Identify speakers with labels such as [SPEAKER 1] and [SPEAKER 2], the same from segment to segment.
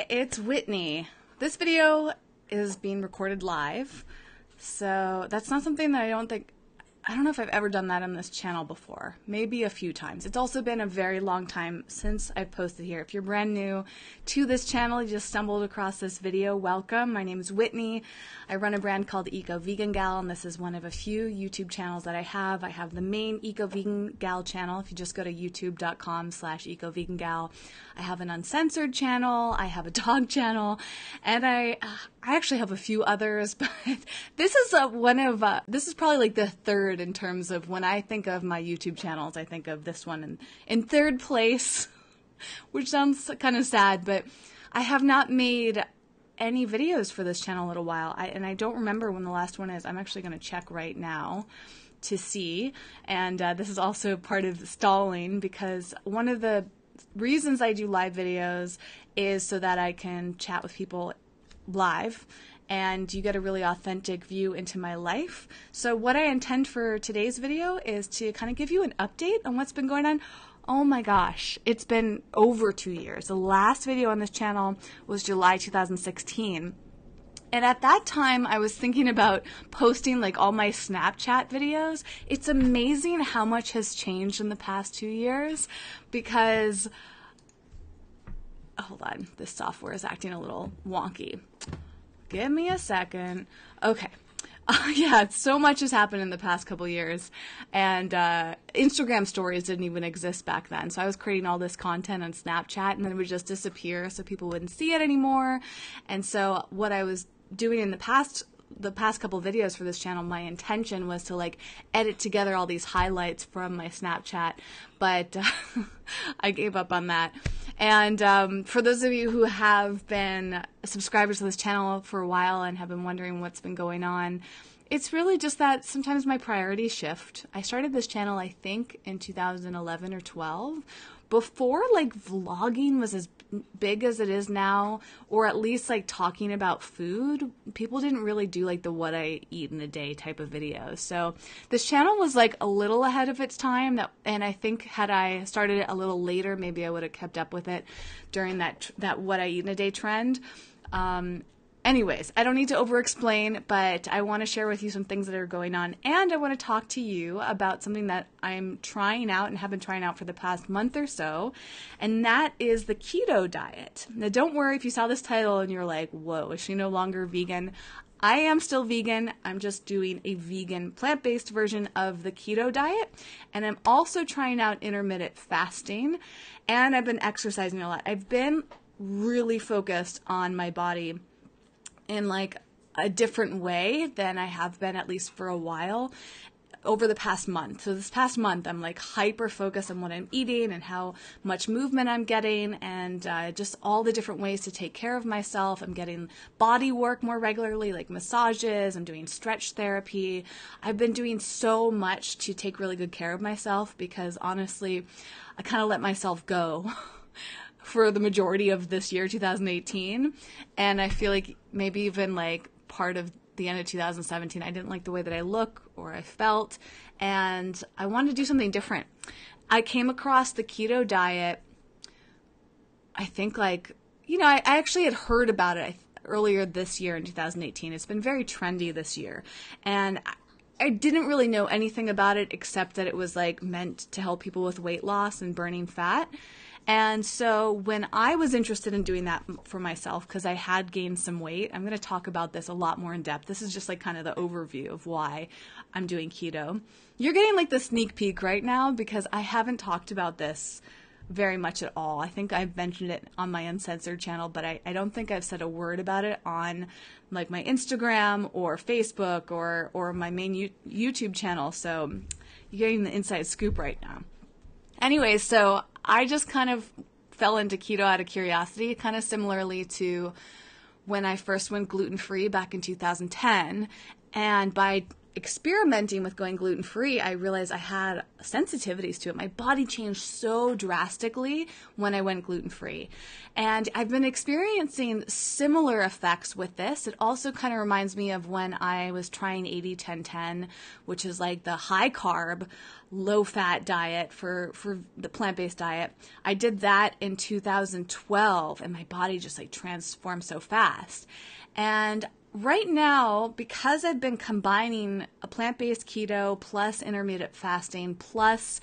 [SPEAKER 1] Hi, it's Whitney. This video is being recorded live, so that's not something that I don't know if I've ever done that on this channel before. Maybe a few times. It's also been a very long time since I've posted here. If you're brand new to this channel, you just stumbled across this video, welcome. My name is Whitney. I run a brand called Eco Vegan Gal, and this is one of a few YouTube channels that I have. I have the main Eco Vegan Gal channel. If you just go to youtube.com/Eco Vegan Gal, I have an uncensored channel, I have a dog channel, and I actually have a few others, but this is this is probably like the third in terms of when I think of my YouTube channels. I think of this one in third place, which sounds kind of sad, but I have not made any videos for this channel in a little while, and I don't remember when the last one is. I'm actually going to check right now to see, and this is also part of stalling, because one of the reasons I do live videos is so that I can chat with people live and you get a really authentic view into my life. So what I intend for today's video is to kind of give you an update on what's been going on. Oh my gosh, it's been over 2 years. The last video on this channel was July 2016. And at that time, I was thinking about posting like all my Snapchat videos. It's amazing how much has changed in the past 2 years, because, hold on, this software is acting a little wonky. Give me a second. Okay. Yeah, so much has happened in the past couple years, and Instagram stories didn't even exist back then. So I was creating all this content on Snapchat, and then it would just disappear, so people wouldn't see it anymore. And so what I was doing in the past couple videos for this channel, my intention was to like edit together all these highlights from my Snapchat, but I gave up on that. And for those of you who have been subscribers to this channel for a while and have been wondering what's been going on, it's really just that sometimes my priorities shift. I started this channel, I think, in 2011 or 12, before like vlogging was as big as it is now, or at least like talking about food. People didn't really do like the what I eat in a day type of videos. So this channel was like a little ahead of its time, and I think had I started it a little later, maybe I would have kept up with it during that what I eat in a day trend. Anyways, I don't need to over-explain, but I want to share with you some things that are going on, and I want to talk to you about something that I'm trying out and have been trying out for the past month or so, and that is the keto diet. Now, don't worry if you saw this title and you're like, whoa, is she no longer vegan? I am still vegan. I'm just doing a vegan plant-based version of the keto diet, and I'm also trying out intermittent fasting, and I've been exercising a lot. I've been really focused on my body in like a different way than I have been, at least for a while, over the past month. So this past month, I'm like hyper focused on what I'm eating and how much movement I'm getting, and just all the different ways to take care of myself. I'm getting body work more regularly, like massages. I'm doing stretch therapy. I've been doing so much to take really good care of myself, because honestly, I kind of let myself go for the majority of this year, 2018, and I feel like maybe even like part of the end of 2017, I didn't like the way that I look or I felt, and I wanted to do something different. I came across the keto diet, I think I actually had heard about it earlier this year in 2018. It's been very trendy this year, and I didn't really know anything about it except that it was like meant to help people with weight loss and burning fat. And so when I was interested in doing that for myself, because I had gained some weight, I'm going to talk about this a lot more in depth. This is just like kind of the overview of why I'm doing keto. You're getting like the sneak peek right now, because I haven't talked about this very much at all. I think I've mentioned it on my uncensored channel, but I don't think I've said a word about it on like my Instagram or Facebook or my main YouTube channel. So you're getting the inside scoop right now. Anyway, so I just kind of fell into keto out of curiosity, kind of similarly to when I first went gluten-free back in 2010. And by experimenting with going gluten-free, I realized I had sensitivities to it. My body changed so drastically when I went gluten-free. And I've been experiencing similar effects with this. It also kind of reminds me of when I was trying 80-10-10, which is like the high carb, low fat diet for the plant-based diet. I did that in 2012 and my body just like transformed so fast. And right now, because I've been combining a plant-based keto plus intermittent fasting plus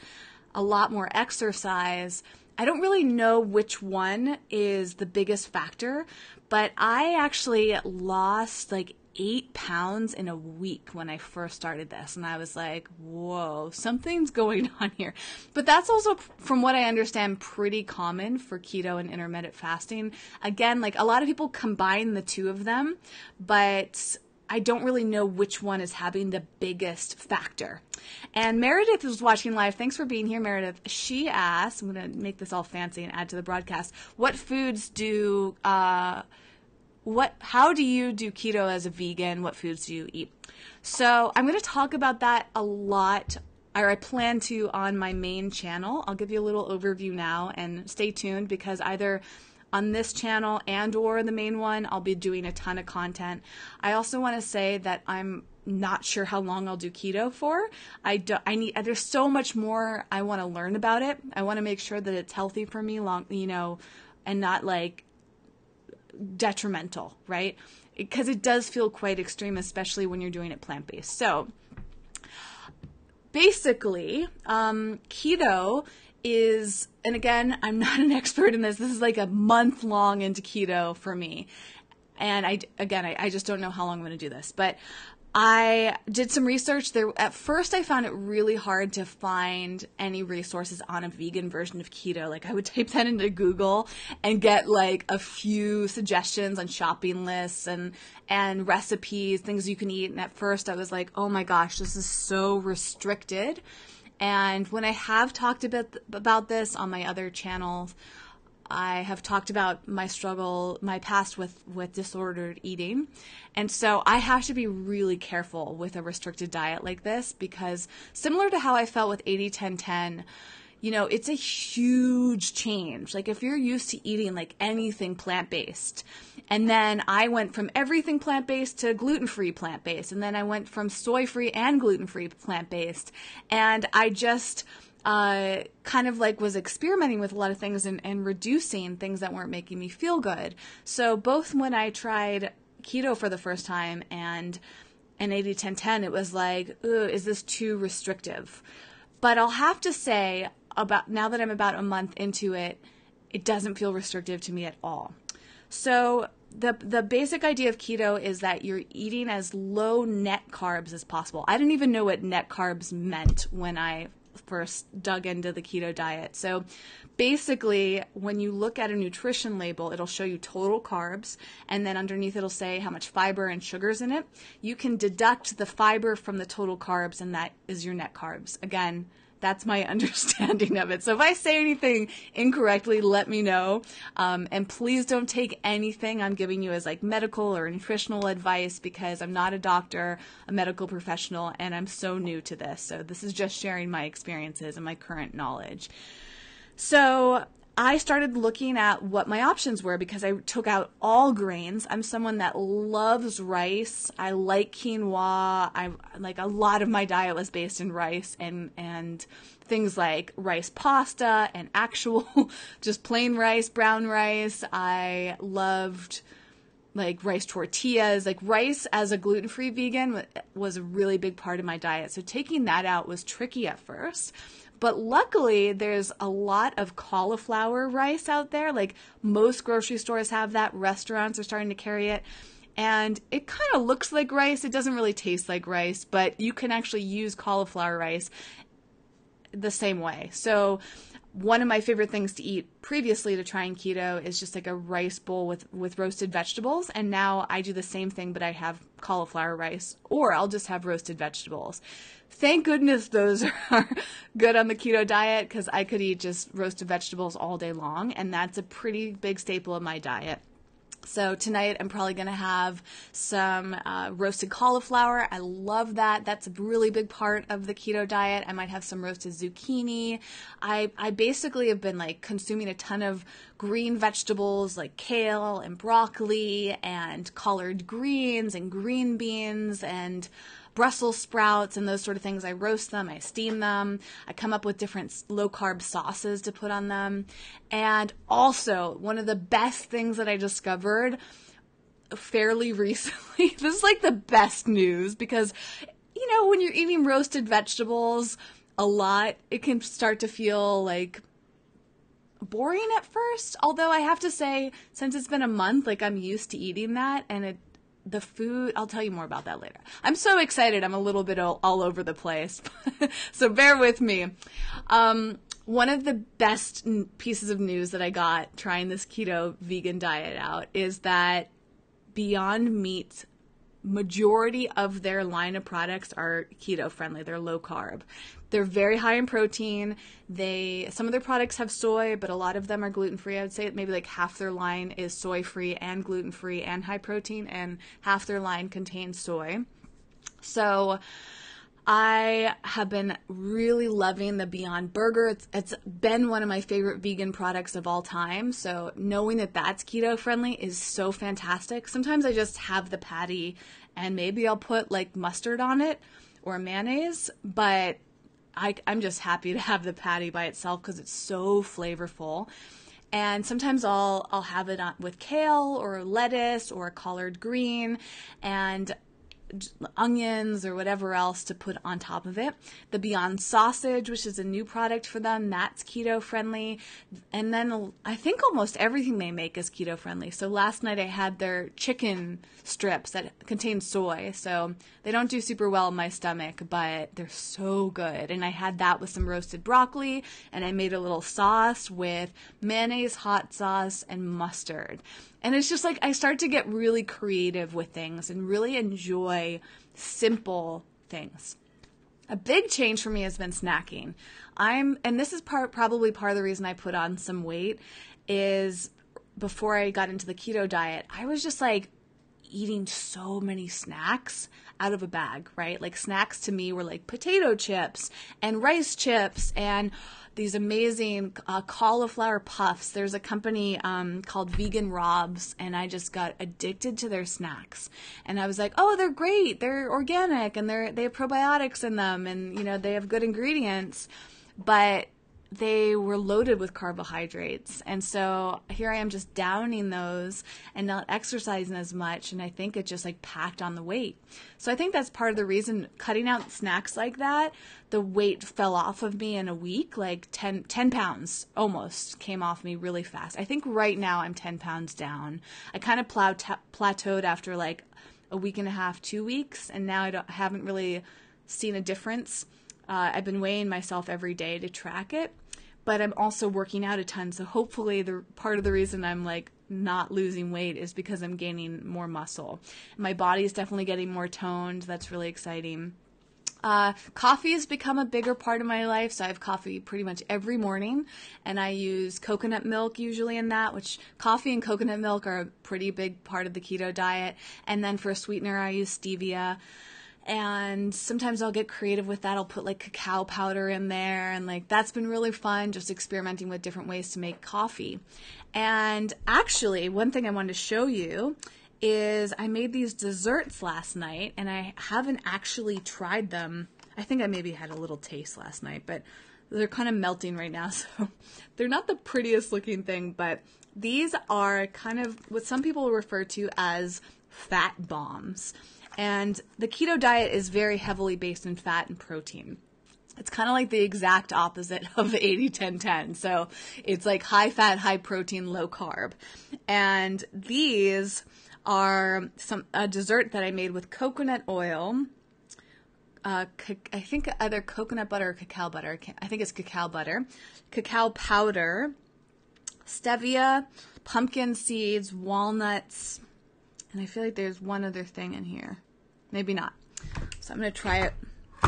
[SPEAKER 1] a lot more exercise, I don't really know which one is the biggest factor, but I actually lost like 8 pounds in a week when I first started this. And I was like, whoa, something's going on here. But that's also, from what I understand, pretty common for keto and intermittent fasting. Again, like a lot of people combine the two of them, but I don't really know which one is having the biggest factor. And Meredith was watching live. Thanks for being here, Meredith. She asked, I'm going to make this all fancy and add to the broadcast, what foods do, how do you do keto as a vegan? What foods do you eat? So I'm going to talk about that a lot, or I plan to, on my main channel. I'll give you a little overview now and stay tuned, because either on this channel and or the main one, I'll be doing a ton of content. I also want to say that I'm not sure how long I'll do keto for. There's so much more I want to learn about it. I want to make sure that it's healthy for me and not like detrimental, right? Because it does feel quite extreme, especially when you're doing it plant-based. So basically, keto is, and again, I'm not an expert in this. This is like a month long into keto for me. And I just don't know how long I'm going to do this, but I did some research there. At first, I found it really hard to find any resources on a vegan version of keto. Like I would type that into Google and get like a few suggestions on shopping lists and recipes, things you can eat. And at first I was like, oh my gosh, this is so restricted. And when I have talked about this on my other channels, I have talked about my struggle, my past with disordered eating. And so I have to be really careful with a restricted diet like this, because similar to how I felt with 80-10-10, it's a huge change. Like if you're used to eating like anything plant-based, and then I went from everything plant-based to gluten-free plant-based, and then I went from soy-free and gluten-free plant-based, and I just kind of like was experimenting with a lot of things and reducing things that weren't making me feel good. So both when I tried keto for the first time and 80-10-10, it was like, ooh, is this too restrictive? But I'll have to say, now that I'm about a month into it, it doesn't feel restrictive to me at all. So the basic idea of keto is that you're eating as low net carbs as possible. I didn't even know what net carbs meant when I first dug into the keto diet. So basically, when you look at a nutrition label, it'll show you total carbs, and then underneath it'll say how much fiber and sugars in it. You can deduct the fiber from the total carbs, and that is your net carbs. Again, that's my understanding of it. So if I say anything incorrectly, let me know. And please don't take anything I'm giving you as like medical or nutritional advice, because I'm not a doctor, a medical professional, and I'm so new to this. So this is just sharing my experiences and my current knowledge. So I started looking at what my options were, because I took out all grains. I'm someone that loves rice. I like quinoa. A lot of my diet was based in rice and things like rice pasta and actual just plain rice, brown rice. I loved like rice tortillas. Like rice as a gluten-free vegan was a really big part of my diet. So taking that out was tricky at first. But luckily, there's a lot of cauliflower rice out there. Like most grocery stores have that. Restaurants are starting to carry it. And it kind of looks like rice. It doesn't really taste like rice, but you can actually use cauliflower rice the same way. So one of my favorite things to eat previously to trying keto is just like a rice bowl with roasted vegetables. And now I do the same thing, but I have cauliflower rice, or I'll just have roasted vegetables. Thank goodness those are good on the keto diet, because I could eat just roasted vegetables all day long, and that's a pretty big staple of my diet. So tonight I'm probably going to have some roasted cauliflower. I love that. That's a really big part of the keto diet. I might have some roasted zucchini. I basically have been like consuming a ton of green vegetables like kale and broccoli and collard greens and green beans and Brussels sprouts and those sort of things. I roast them, I steam them, I come up with different low-carb sauces to put on them. And also, one of the best things that I discovered fairly recently, this is like the best news because, you know, when you're eating roasted vegetables a lot, it can start to feel like boring at first. Although I have to say, since it's been a month, like I'm used to eating that, and the food, I'll tell you more about that later. I'm so excited. I'm a little bit all over the place. So bear with me. One of the best pieces of news that I got trying this keto vegan diet out is that Beyond Meat, majority of their line of products are keto friendly. They're low carb. They're very high in protein. Some of their products have soy, but a lot of them are gluten-free. I would say maybe like half their line is soy-free and gluten-free and high protein, and half their line contains soy. So I have been really loving the Beyond Burger. It's been one of my favorite vegan products of all time. So knowing that that's keto friendly is so fantastic. Sometimes I just have the patty and maybe I'll put like mustard on it or mayonnaise, but I'm just happy to have the patty by itself because it's so flavorful. And sometimes I'll have it with kale or lettuce or collard green and onions or whatever else to put on top of it. The Beyond Sausage, which is a new product for them, that's keto friendly. And then I think almost everything they make is keto friendly. So last night I had their chicken strips that contain soy. So they don't do super well in my stomach, but they're so good. And I had that with some roasted broccoli, and I made a little sauce with mayonnaise, hot sauce, and mustard. And it's just like I start to get really creative with things and really enjoy simple things. A big change for me has been snacking. And this is probably part of the reason I put on some weight, is before I got into the keto diet, I was just like eating so many snacks out of a bag, right? Like snacks to me were like potato chips and rice chips and these amazing cauliflower puffs. There's a company called Vegan Robs, and I just got addicted to their snacks. And I was like, oh, they're great. They're organic, and they have probiotics in them, and you know they have good ingredients. But they were loaded with carbohydrates. And so here I am just downing those and not exercising as much. And I think it just like packed on the weight. So I think that's part of the reason cutting out snacks like that, the weight fell off of me in a week, like 10 pounds almost came off me really fast. I think right now I'm 10 pounds down. I kind of plateaued after like a week and a half, 2 weeks. And now I haven't really seen a difference. I've been weighing myself every day to track it, but I'm also working out a ton. So hopefully part of the reason I'm like not losing weight is because I'm gaining more muscle. My body is definitely getting more toned. That's really exciting. Coffee has become a bigger part of my life. So I have coffee pretty much every morning, and I use coconut milk usually in that, which coffee and coconut milk are a pretty big part of the keto diet. And then for a sweetener, I use stevia. And sometimes I'll get creative with that. I'll put like cacao powder in there, and like that's been really fun, just experimenting with different ways to make coffee. And actually, one thing I wanted to show you is I made these desserts last night, and I haven't actually tried them. I think I maybe had a little taste last night, but they're kind of melting right now, so they're not the prettiest looking thing, but these are kind of what some people refer to as fat bombs. And the keto diet is very heavily based in fat and protein. It's kind of like the exact opposite of 80-10-10. So it's like high fat, high protein, low carb. And these are a dessert that I made with coconut oil. I think either coconut butter or cacao butter. I think it's cacao butter. Cacao powder, stevia, pumpkin seeds, walnuts, and I feel like there's one other thing in here. Maybe not. So I'm going to try it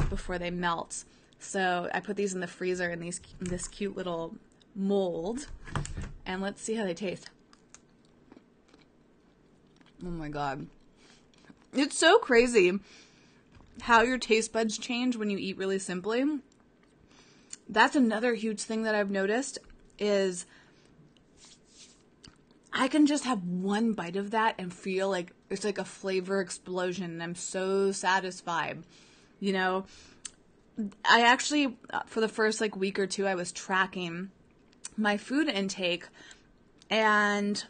[SPEAKER 1] before they melt. So I put these in the freezer in this cute little mold. And let's see how they taste. Oh my God. It's so crazy how your taste buds change when you eat really simply. That's another huge thing that I've noticed is I can just have one bite of that and feel like it's like a flavor explosion, and I'm so satisfied. You know, I actually, for the first like week or two, I was tracking my food intake, and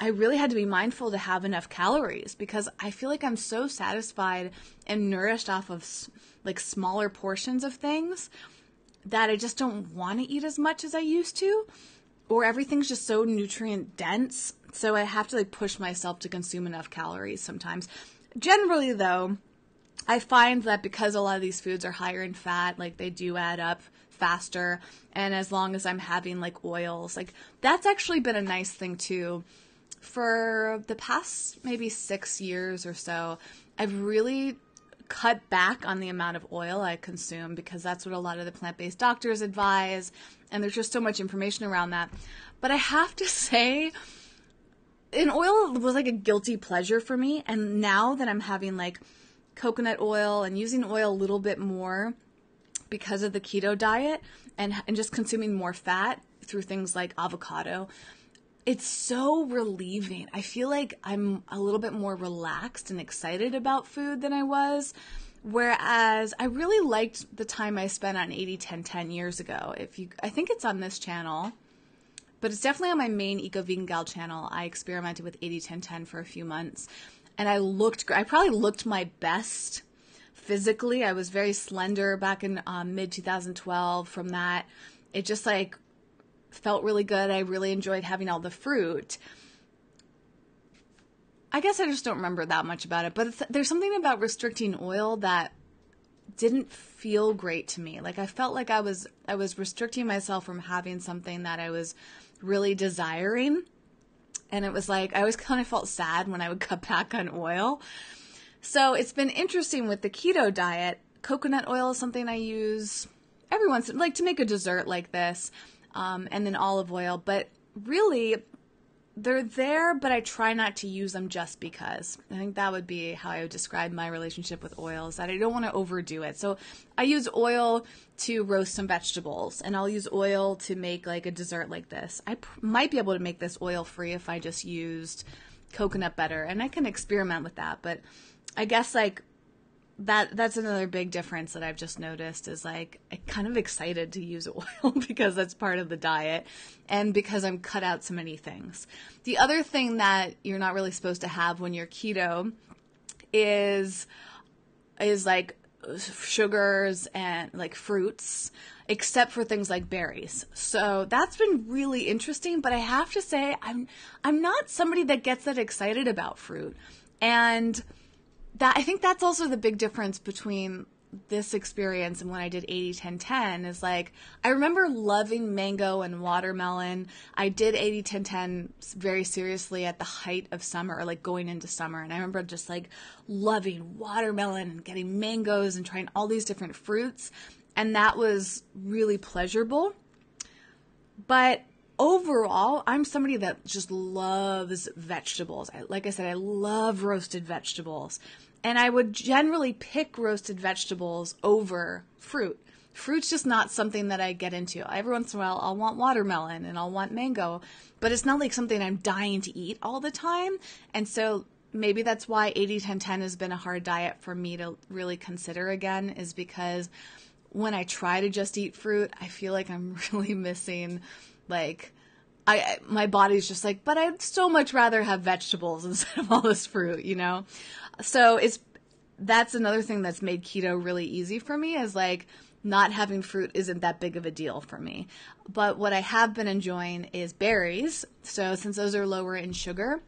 [SPEAKER 1] I really had to be mindful to have enough calories because I feel like I'm so satisfied and nourished off of like smaller portions of things that I just don't want to eat as much as I used to, or everything's just so nutrient dense. So I have to like push myself to consume enough calories sometimes. Generally though, I find that because a lot of these foods are higher in fat, like they do add up faster. And as long as I'm having like oils, like that's actually been a nice thing too. For the past maybe 6 years or so, I've really cut back on the amount of oil I consume because that's what a lot of the plant-based doctors advise, and there's just so much information around that. But I have to say, an oil was like a guilty pleasure for me, and now that I'm having like coconut oil and using oil a little bit more because of the keto diet and just consuming more fat through things like avocado, it's so relieving. I feel like I'm a little bit more relaxed and excited about food than I was. Whereas I really liked the time I spent on 80-10-10 years ago. I think it's on this channel, but it's definitely on my main Eco Vegan Gal channel. I experimented with 80-10-10 for a few months, and I probably looked my best physically. I was very slender back in mid 2012 from that. It just like felt really good. I really enjoyed having all the fruit. I guess I just don't remember that much about it, but there's something about restricting oil that didn't feel great to me. Like I felt like I was restricting myself from having something that I was really desiring. And it was like, I always kind of felt sad when I would cut back on oil. So it's been interesting with the keto diet. Coconut oil is something I use every once in, like to make a dessert like this. And then olive oil, but really they're there, but I try not to use them just because. I think that would be how I would describe my relationship with oil, is that I don't want to overdo it. So I use oil to roast some vegetables, and I'll use oil to make like a dessert like this. I might be able to make this oil free if I just used coconut butter, and I can experiment with that, but I guess like that's another big difference that I've just noticed is like I'm kind of excited to use oil because that's part of the diet and because I'm cut out so many things. The other thing that you're not really supposed to have when you're keto is like sugars and like fruits, except for things like berries. So that's been really interesting, but I have to say I'm not somebody that gets that excited about fruit. And that I think that's also the big difference between this experience and when I did 80-10-10 is like, I remember loving mango and watermelon. I did 80-10-10 very seriously at the height of summer, or like going into summer. And I remember just like loving watermelon and getting mangoes and trying all these different fruits. And that was really pleasurable. But overall, I'm somebody that just loves vegetables. Like I said, I love roasted vegetables. And I would generally pick roasted vegetables over fruit. Fruit's just not something that I get into. Every once in a while, I'll want watermelon and I'll want mango, but it's not like something I'm dying to eat all the time. And so maybe that's why 80-10-10 has been a hard diet for me to really consider again, is because when I try to just eat fruit, I feel like I'm really missing, like, my body's just like, but I'd so much rather have vegetables instead of all this fruit, you know? So that's another thing that's made keto really easy for me, is like not having fruit isn't that big of a deal for me. But what I have been enjoying is berries. So since those are lower in sugar,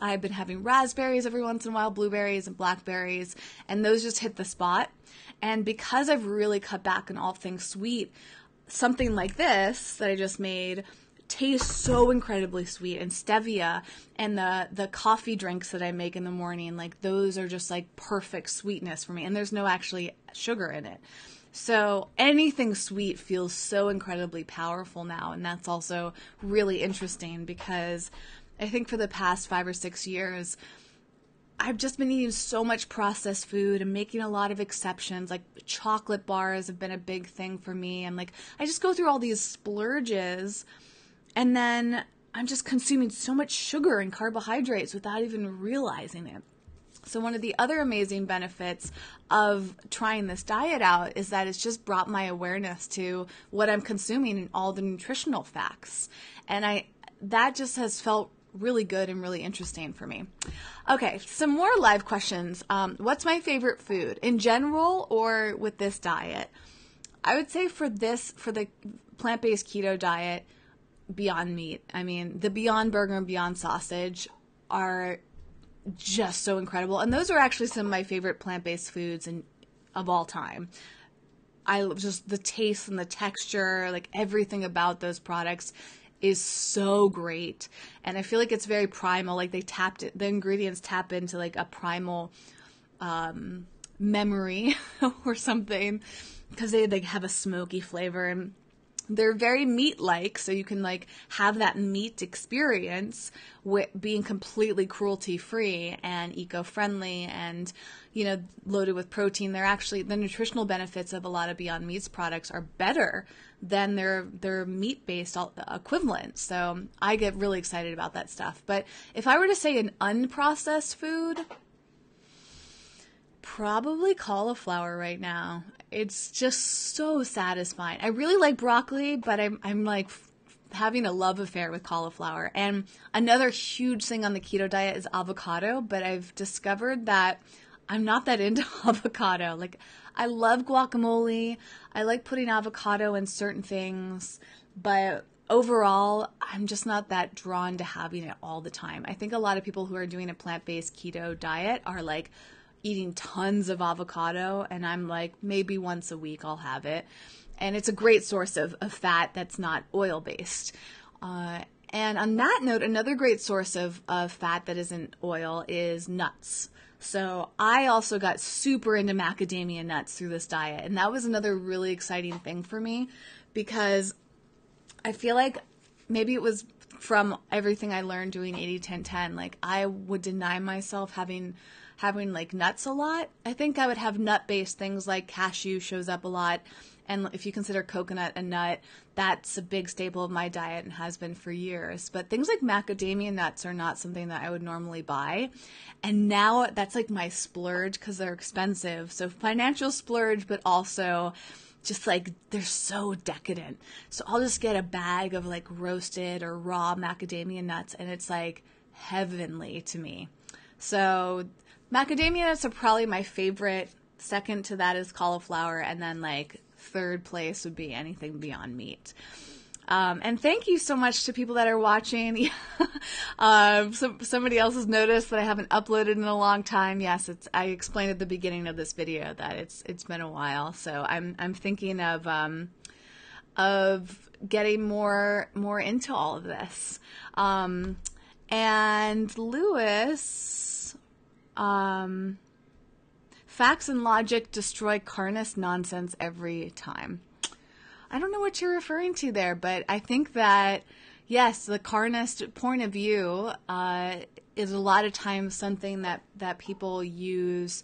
[SPEAKER 1] I've been having raspberries every once in a while, blueberries and blackberries, and those just hit the spot. And because I've really cut back on all things sweet, something like this that I just made tastes so incredibly sweet, and stevia and the coffee drinks that I make in the morning, like those are just like perfect sweetness for me, and there's no actually sugar in it. So anything sweet feels so incredibly powerful now, and that's also really interesting because I think for the past 5 or 6 years, I've just been eating so much processed food and making a lot of exceptions. Like chocolate bars have been a big thing for me. And like, I just go through all these splurges and then I'm just consuming so much sugar and carbohydrates without even realizing it. So one of the other amazing benefits of trying this diet out is that it's just brought my awareness to what I'm consuming and all the nutritional facts. And that just has felt really good and really interesting for me. Okay, some more live questions. What's my favorite food in general or with this diet? I would say for the plant-based keto diet, Beyond Meat. I mean, the Beyond Burger and Beyond Sausage are just so incredible. And those are actually some of my favorite plant-based foods of all time. I just, the taste and the texture, like everything about those products is so great. And I feel like it's very primal. Like the ingredients tap into like a primal memory or something, because they have a smoky flavor and they're very meat-like, so you can like have that meat experience with being completely cruelty-free and eco-friendly and, you know, loaded with protein. They're actually, the nutritional benefits of a lot of Beyond Meat's products are better than their meat-based equivalent. So I get really excited about that stuff. But if I were to say an unprocessed food, probably cauliflower right now. It's just so satisfying. I really like broccoli, but I'm like having a love affair with cauliflower. And another huge thing on the keto diet is avocado, but I've discovered that I'm not that into avocado. Like, I love guacamole. I like putting avocado in certain things, but overall, I'm just not that drawn to having it all the time. I think a lot of people who are doing a plant-based keto diet are like eating tons of avocado, and I'm like, maybe once a week I'll have it. And it's a great source of fat that's not oil-based. And on that note, another great source of fat that isn't oil is nuts. So I also got super into macadamia nuts through this diet, and that was another really exciting thing for me, because I feel like maybe it was from everything I learned doing 80-10-10, like I would deny myself having like nuts a lot. I think I would have nut-based things like cashew shows up a lot. And if you consider coconut a nut, that's a big staple of my diet and has been for years. But things like macadamia nuts are not something that I would normally buy. And now that's like my splurge because they're expensive. So financial splurge, but also just like they're so decadent. So I'll just get a bag of like roasted or raw macadamia nuts, and it's like heavenly to me. So macadamia nuts are probably my favorite. Second to that is cauliflower, and then like third place would be anything Beyond Meat. And thank you so much to people that are watching. Somebody else has noticed that I haven't uploaded in a long time. Yes, I explained at the beginning of this video that it's been a while. So I'm thinking of getting more into all of this. And Lewis, facts and logic destroy carnist nonsense every time. I don't know what you're referring to there, but I think that, yes, the carnist point of view is a lot of times something that people use.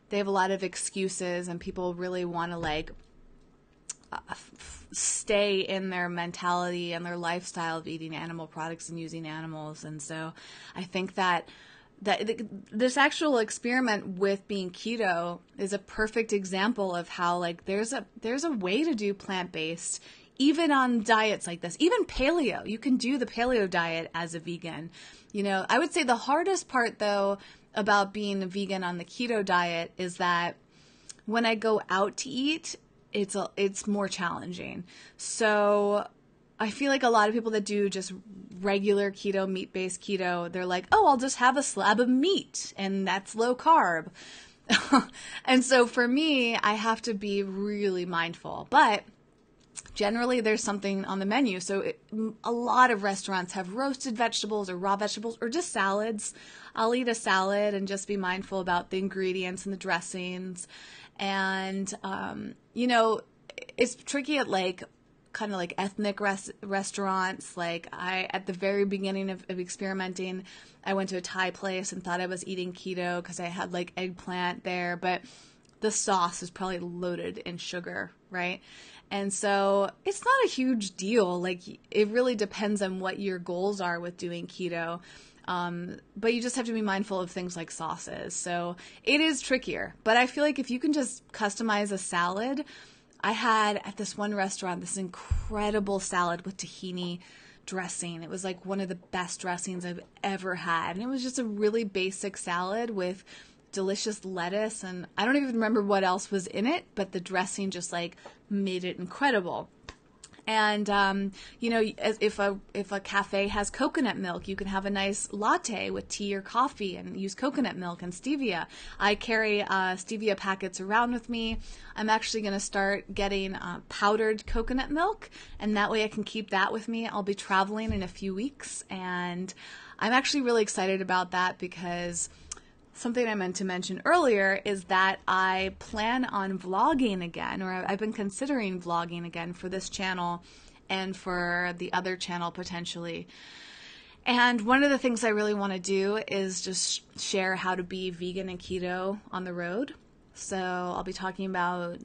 [SPEAKER 1] They have a lot of excuses, and people really want to like stay in their mentality and their lifestyle of eating animal products and using animals. And so I think that this actual experiment with being keto is a perfect example of how like there's a way to do plant-based even on diets like this. Even paleo, you can do the paleo diet as a vegan. You know, I would say the hardest part though about being a vegan on the keto diet is that when I go out to eat, it's more challenging. So I feel like a lot of people that do just regular keto, meat-based keto, they're like, oh, I'll just have a slab of meat, and that's low carb. And so for me, I have to be really mindful. But generally, there's something on the menu. So a lot of restaurants have roasted vegetables or raw vegetables or just salads. I'll eat a salad and just be mindful about the ingredients and the dressings. And, you know, it's tricky at like kind of like ethnic restaurants. Like at the very beginning of experimenting, I went to a Thai place and thought I was eating keto because I had like eggplant there, but the sauce is probably loaded in sugar, right? And so it's not a huge deal. Like, it really depends on what your goals are with doing keto. But you just have to be mindful of things like sauces. So it is trickier. But I feel like if you can just customize a salad, I had at this one restaurant this incredible salad with tahini dressing. It was like one of the best dressings I've ever had. And it was just a really basic salad with delicious lettuce, and I don't even remember what else was in it, but the dressing just like made it incredible. And you know, if a cafe has coconut milk, you can have a nice latte with tea or coffee and use coconut milk and stevia. I carry stevia packets around with me. I'm actually going to start getting powdered coconut milk, and that way I can keep that with me. I'll be traveling in a few weeks, and I'm actually really excited about that because something I meant to mention earlier is that I plan on vlogging again, or I've been considering vlogging again for this channel and for the other channel potentially. And one of the things I really want to do is just share how to be vegan and keto on the road. So I'll be talking about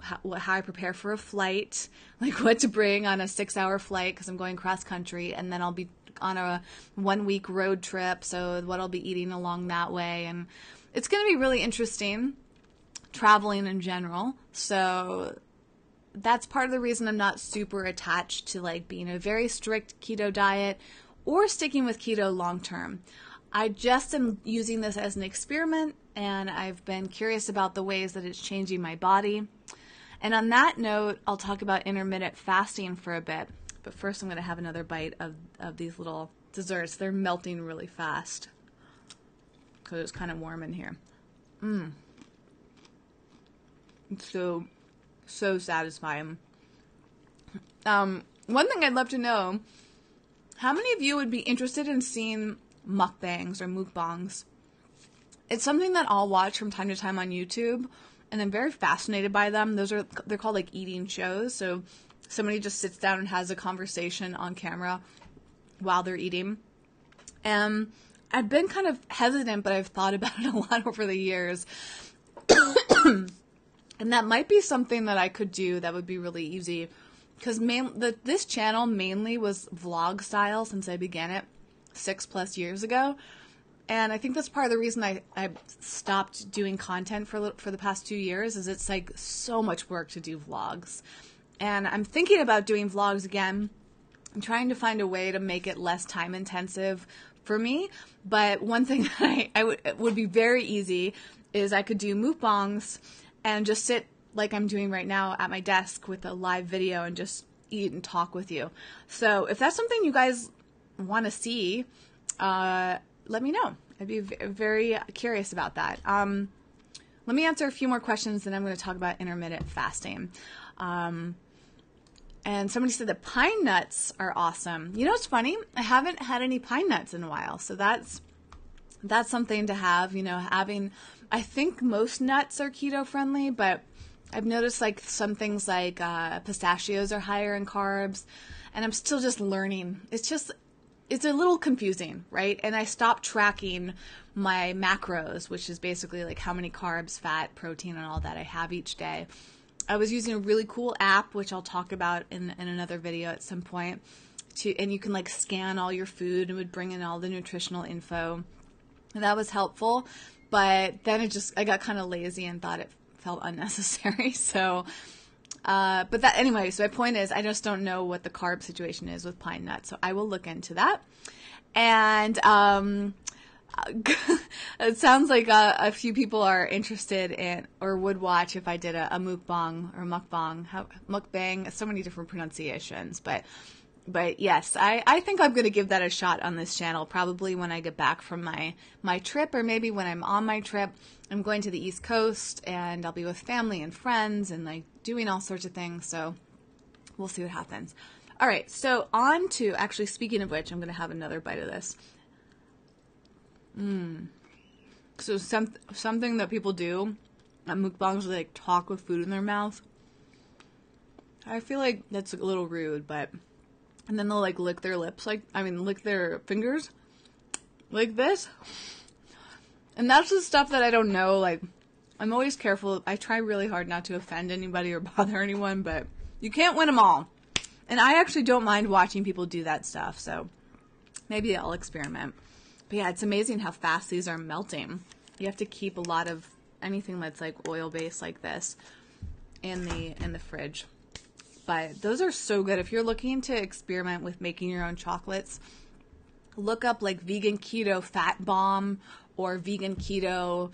[SPEAKER 1] how I prepare for a flight, like what to bring on a 6-hour flight because I'm going cross country, and then I'll be on a 1-week road trip, so what I'll be eating along that way. And it's going to be really interesting traveling in general. So that's part of the reason I'm not super attached to like being a very strict keto diet or sticking with keto long term. I just am using this as an experiment, and I've been curious about the ways that it's changing my body. And on that note, I'll talk about intermittent fasting for a bit. But first I'm going to have another bite of these little desserts. They're melting really fast because it's kind of warm in here. It's so satisfying. One thing I'd love to know, how many of you would be interested in seeing mukbangs or mukbangs? It's something that I'll watch from time to time on YouTube, and I'm very fascinated by them. They're called like eating shows. So somebody just sits down and has a conversation on camera while they're eating. And I've been kind of hesitant, but I've thought about it a lot over the years. And that might be something that I could do that would be really easy. Because this channel mainly was vlog style since I began it 6+ years ago. And I think that's part of the reason I stopped doing content for the past 2 years, is it's like so much work to do vlogs. And I'm thinking about doing vlogs again. I'm trying to find a way to make it less time intensive for me. But one thing that would be very easy is I could do mukbangs and just sit like I'm doing right now at my desk with a live video and just eat and talk with you. So if that's something you guys want to see, let me know. I'd be very curious about that. Let me answer a few more questions, then I'm going to talk about intermittent fasting. And somebody said that pine nuts are awesome. You know, it's funny. I haven't had any pine nuts in a while. So that's something to have, you know, I think most nuts are keto friendly, but I've noticed like some things like pistachios are higher in carbs, and I'm still just learning. It's a little confusing, right? And I stopped tracking my macros, which is basically like how many carbs, fat, protein, and all that I have each day. I was using a really cool app, which I'll talk about in another video at some point, and you can like scan all your food and it would bring in all the nutritional info. And that was helpful, but then I got kind of lazy and thought it felt unnecessary. So, but that anyway, so my point is I just don't know what the carb situation is with pine nuts. So I will look into that. And, it sounds like a few people are interested in or would watch if I did a mukbang or mukbang, so many different pronunciations, but yes, I think I'm going to give that a shot on this channel, probably when I get back from my trip, or maybe when I'm on my trip. I'm going to the East Coast and I'll be with family and friends and like doing all sorts of things. So we'll see what happens. All right. So on to, actually, speaking of which, I'm going to have another bite of this. So something that people do at mukbangs is like talk with food in their mouth. I feel like that's a little rude, but, and then they'll like lick their lips, lick their fingers like this. And that's the stuff that I don't know. Like, I'm always careful. I try really hard not to offend anybody or bother anyone, but you can't win them all. And I actually don't mind watching people do that stuff, so maybe I'll experiment. But yeah, it's amazing how fast these are melting. You have to keep a lot of anything that's like oil-based like this in the fridge. But those are so good. If you're looking to experiment with making your own chocolates, look up like vegan keto fat bomb or vegan keto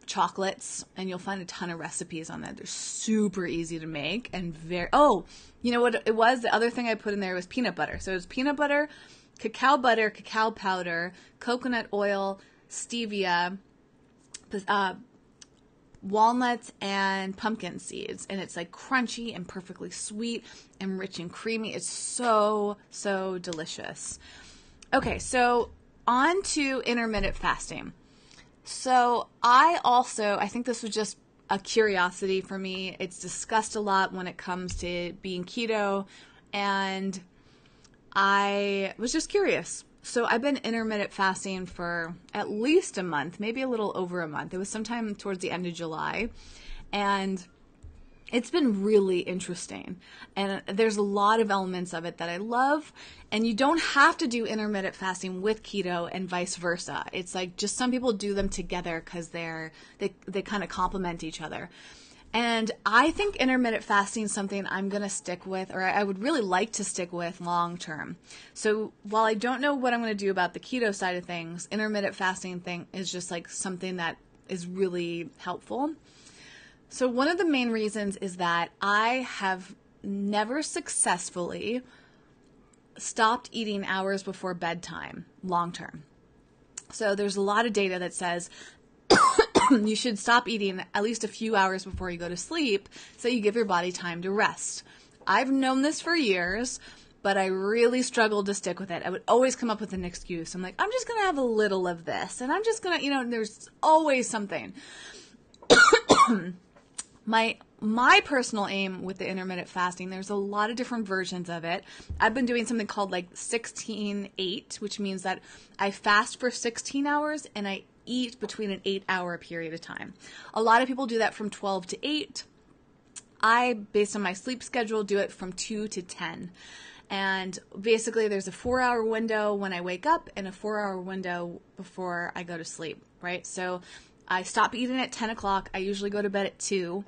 [SPEAKER 1] chocolates, and you'll find a ton of recipes on that. They're super easy to make and you know what it was? The other thing I put in there was peanut butter. So it was peanut butter, cacao butter, cacao powder, coconut oil, stevia, walnuts, and pumpkin seeds. And it's like crunchy and perfectly sweet and rich and creamy. It's so, so delicious. Okay, so on to intermittent fasting. So I think this was just a curiosity for me. It's discussed a lot when it comes to being keto, and I was just curious. So I've been intermittent fasting for at least a month, maybe a little over a month. It was sometime towards the end of July, and it's been really interesting. And there's a lot of elements of it that I love, and you don't have to do intermittent fasting with keto and vice versa. It's like just some people do them together because they kind of complement each other. And I think intermittent fasting is something I'm going to stick with, or I would really like to stick with long term. So while I don't know what I'm going to do about the keto side of things, intermittent fasting thing is just like something that is really helpful. So one of the main reasons is that I have never successfully stopped eating hours before bedtime long term. So there's a lot of data that says you should stop eating at least a few hours before you go to sleep so you give your body time to rest. I've known this for years, but I really struggled to stick with it. I would always come up with an excuse. I'm like, I'm just going to have a little of this, and I'm just going to, there's always something. My personal aim with the intermittent fasting, there's a lot of different versions of it. I've been doing something called like 16-8, which means that I fast for 16 hours and I eat between an 8-hour period of time. A lot of people do that from 12 to 8. I, based on my sleep schedule, do it from 2 to 10. And basically there's a 4-hour window when I wake up and a 4-hour window before I go to sleep, right? So I stop eating at 10 o'clock. I usually go to bed at 2.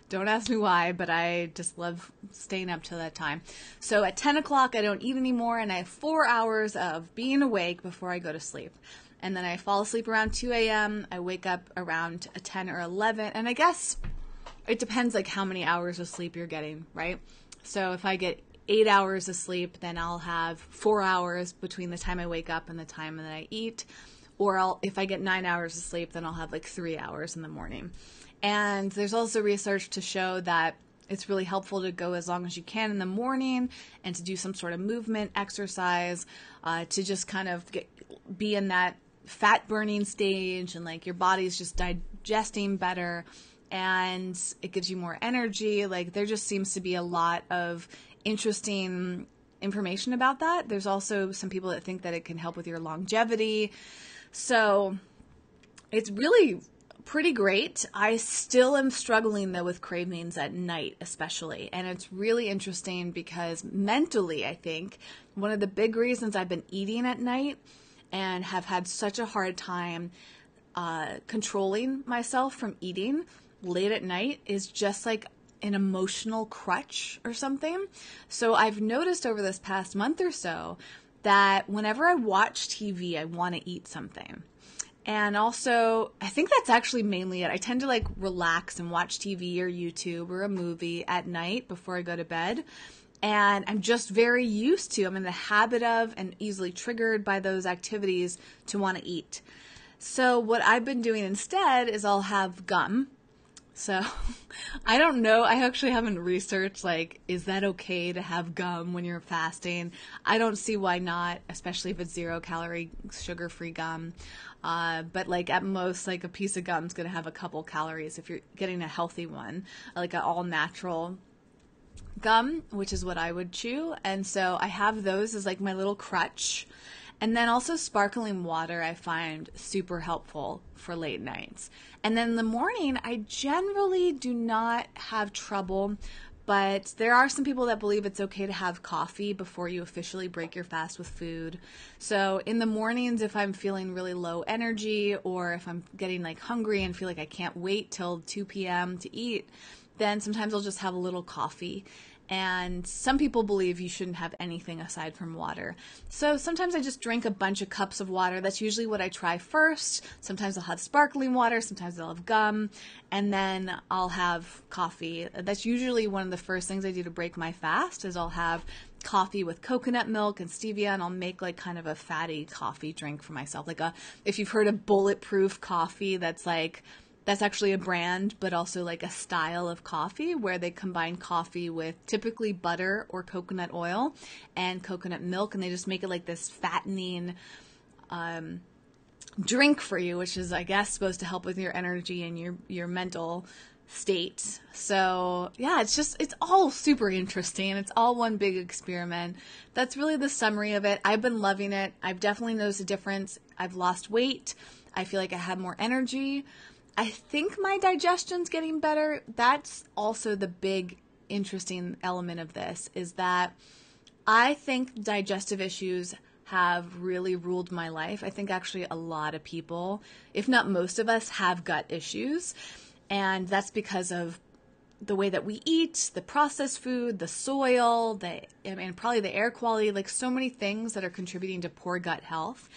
[SPEAKER 1] Don't ask me why, but I just love staying up till that time. So at 10 o'clock, I don't eat anymore, and I have 4 hours of being awake before I go to sleep. And then I fall asleep around 2 a.m. I wake up around 10 or 11, and I guess it depends like how many hours of sleep you're getting, right? So if I get 8 hours of sleep, then I'll have 4 hours between the time I wake up and the time that I eat. Or if I get 9 hours of sleep, then I'll have like 3 hours in the morning. And there's also research to show that it's really helpful to go as long as you can in the morning and to do some sort of movement, exercise, to just kind of be in that fat burning stage, and like your body's just digesting better and it gives you more energy. Like there just seems to be a lot of interesting information about that. There's also some people that think that it can help with your longevity. So it's really pretty great. I still am struggling though with cravings at night especially. And it's really interesting because mentally, I think one of the big reasons I've been eating at night and have had such a hard time controlling myself from eating late at night is just like an emotional crutch or something. So I've noticed over this past month or so that whenever I watch TV, I want to eat something. And also, I think that's actually mainly it. I tend to like relax and watch TV or YouTube or a movie at night before I go to bed. And I'm just very used to, I'm in the habit of and easily triggered by those activities to want to eat. So what I've been doing instead is I'll have gum. So I don't know. I actually haven't researched, like, is that okay to have gum when you're fasting? I don't see why not, especially if it's 0-calorie, sugar-free gum. But like at most, like a piece of gum is going to have a couple calories if you're getting a healthy one, like an all-natural gum, which is what I would chew. And so I have those as like my little crutch. And then also sparkling water I find super helpful for late nights. And then in the morning, I generally do not have trouble, but there are some people that believe it's okay to have coffee before you officially break your fast with food. So in the mornings, if I'm feeling really low energy, or if I'm getting like hungry and feel like I can't wait till 2 p.m. to eat, then sometimes I'll just have a little coffee. And some people believe you shouldn't have anything aside from water. So sometimes I just drink a bunch of cups of water. That's usually what I try first. Sometimes I'll have sparkling water. Sometimes I'll have gum. And then I'll have coffee. That's usually one of the first things I do to break my fast, is I'll have coffee with coconut milk and stevia, and I'll make like kind of a fatty coffee drink for myself. Like if you've heard of bulletproof coffee, that's actually a brand, but also like a style of coffee where they combine coffee with typically butter or coconut oil and coconut milk, and they just make it like this fattening drink for you, which is, I guess, supposed to help with your energy and your mental state. So yeah, it's all super interesting. It's all one big experiment. That's really the summary of it. I've been loving it. I've definitely noticed a difference. I've lost weight. I feel like I have more energy. I think my digestion's getting better. That's also the big interesting element of this, is that I think digestive issues have really ruled my life. I think actually a lot of people, if not most of us, have gut issues. And that's because of the way that we eat, the processed food, the soil, and probably the air quality, like so many things that are contributing to poor gut health.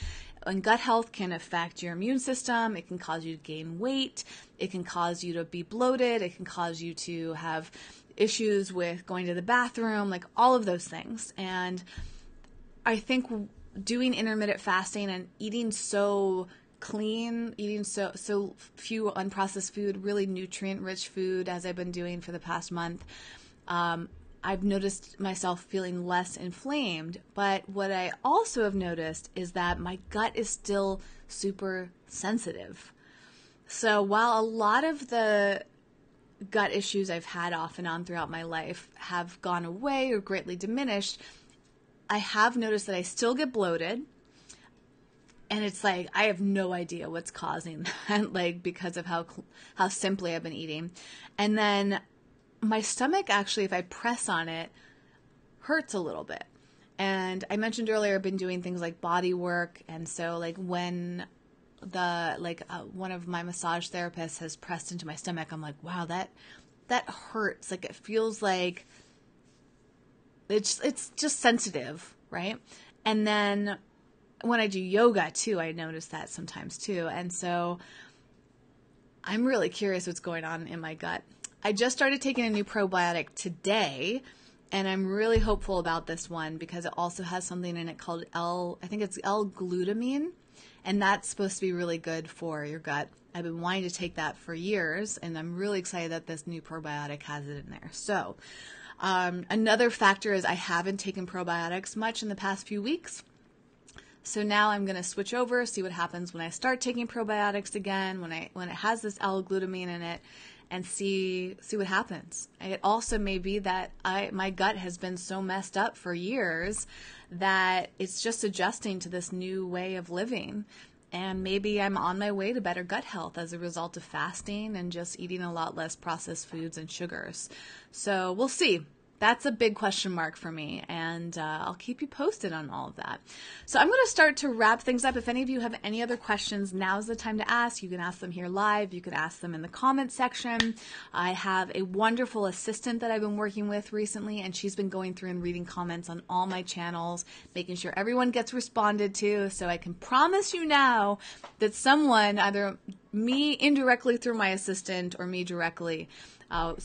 [SPEAKER 1] And gut health can affect your immune system. It can cause you to gain weight. It can cause you to be bloated. It can cause you to have issues with going to the bathroom, like all of those things. And I think doing intermittent fasting and eating so clean, eating so few unprocessed food, really nutrient-rich food, as I've been doing for the past month, I've noticed myself feeling less inflamed. But what I also have noticed is that my gut is still super sensitive. So while a lot of the gut issues I've had off and on throughout my life have gone away or greatly diminished, I have noticed that I still get bloated. And it's like, I have no idea what's causing that, like, because of how simply I've been eating. And then my stomach, actually, if I press on it, hurts a little bit. And I mentioned earlier, I've been doing things like body work. And so like when one of my massage therapists has pressed into my stomach, I'm like, wow, that hurts. Like, it feels like it's just sensitive, right? And then when I do yoga too, I notice that sometimes too. And so I'm really curious what's going on in my gut. I just started taking a new probiotic today, and I'm really hopeful about this one because it also has something in it called L-glutamine, and that's supposed to be really good for your gut. I've been wanting to take that for years, and I'm really excited that this new probiotic has it in there. So another factor is I haven't taken probiotics much in the past few weeks. So now I'm going to switch over, see what happens when I start taking probiotics again, when it has this L-glutamine in it, and see what happens. It also may be that my gut has been so messed up for years that it's just adjusting to this new way of living. And maybe I'm on my way to better gut health as a result of fasting and just eating a lot less processed foods and sugars. So we'll see. That's a big question mark for me, and I'll keep you posted on all of that. So I'm going to start to wrap things up. If any of you have any other questions, now's the time to ask. You can ask them here live. You can ask them in the comments section. I have a wonderful assistant that I've been working with recently, and she's been going through and reading comments on all my channels, making sure everyone gets responded to. So I can promise you now that someone, either me indirectly through my assistant or me directly,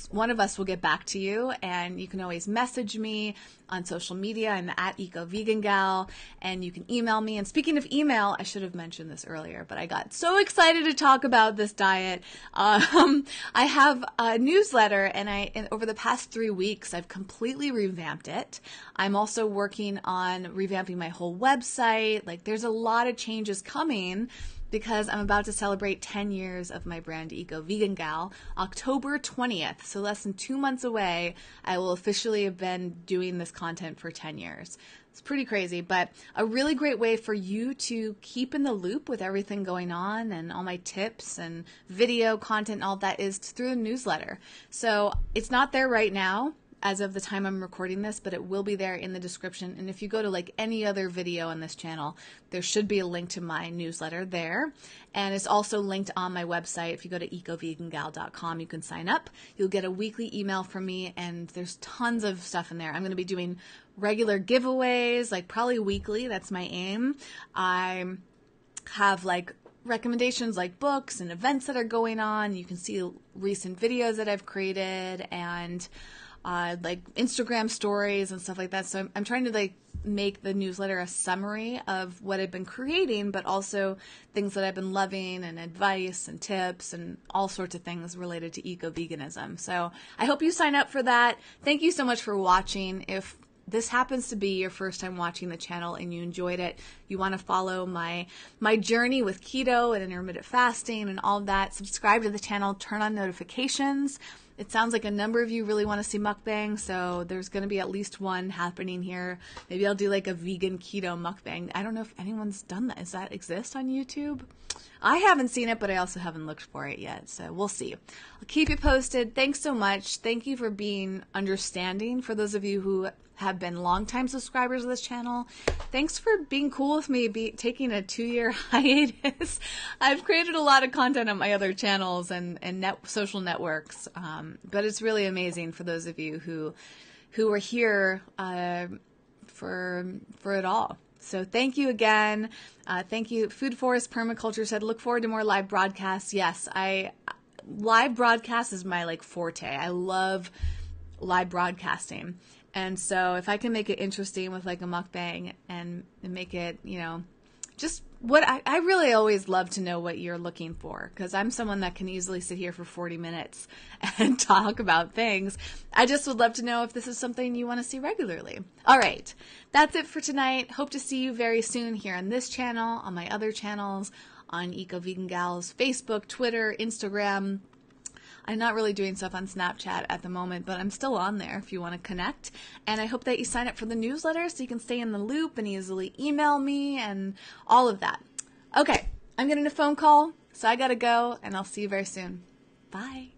[SPEAKER 1] one of us will get back to you, and you can always message me on social media. I'm at EcoVeganGal, and you can email me. And speaking of email, I should have mentioned this earlier, but I got so excited to talk about this diet. I have a newsletter, and over the past 3 weeks, I've completely revamped it. I'm also working on revamping my whole website. Like, there's a lot of changes coming, because I'm about to celebrate 10 years of my brand EcoVeganGal, October 20th. 20th, so less than 2 months away, I will officially have been doing this content for 10 years. It's pretty crazy, but a really great way for you to keep in the loop with everything going on and all my tips and video content and all that is through a newsletter. So it's not there right now as of the time I'm recording this, but it will be there in the description. And if you go to like any other video on this channel, there should be a link to my newsletter there. And it's also linked on my website. If you go to ecovegangal.com, you can sign up. You'll get a weekly email from me, and there's tons of stuff in there. I'm going to be doing regular giveaways, like probably weekly. That's my aim. I have like recommendations like books and events that are going on. You can see recent videos that I've created and like Instagram stories and stuff like that. So I'm trying to like make the newsletter a summary of what I've been creating, but also things that I've been loving and advice and tips and all sorts of things related to eco-veganism. So I hope you sign up for that. Thank you so much for watching. If this happens to be your first time watching the channel and you enjoyed it, you want to follow my journey with keto and intermittent fasting and all of that, subscribe to the channel, turn on notifications. It sounds like a number of you really want to see mukbang, so there's going to be at least one happening here. Maybe I'll do like a vegan keto mukbang. I don't know if anyone's done that. Does that exist on YouTube? I haven't seen it, but I also haven't looked for it yet, so we'll see. I'll keep you posted. Thanks so much. Thank you for being understanding. For those of you who have been longtime subscribers of this channel, thanks for being cool with me taking a 2-year hiatus. I've created a lot of content on my other channels and social networks, but it's really amazing for those of you who are here for it all. So thank you again. Thank you. Food Forest Permaculture said, look forward to more live broadcasts. Yes, live broadcast is my like forte. I love live broadcasting. And so if I can make it interesting with like a mukbang and make it, you know, just what I really always love to know what you're looking for, because I'm someone that can easily sit here for 40 minutes and talk about things. I just would love to know if this is something you want to see regularly. All right. That's it for tonight. Hope to see you very soon here on this channel, on my other channels, on Eco Vegan Gals, Facebook, Twitter, Instagram. I'm not really doing stuff on Snapchat at the moment, but I'm still on there if you want to connect. And I hope that you sign up for the newsletter so you can stay in the loop and easily email me and all of that. Okay, I'm getting a phone call, so I gotta go, and I'll see you very soon. Bye.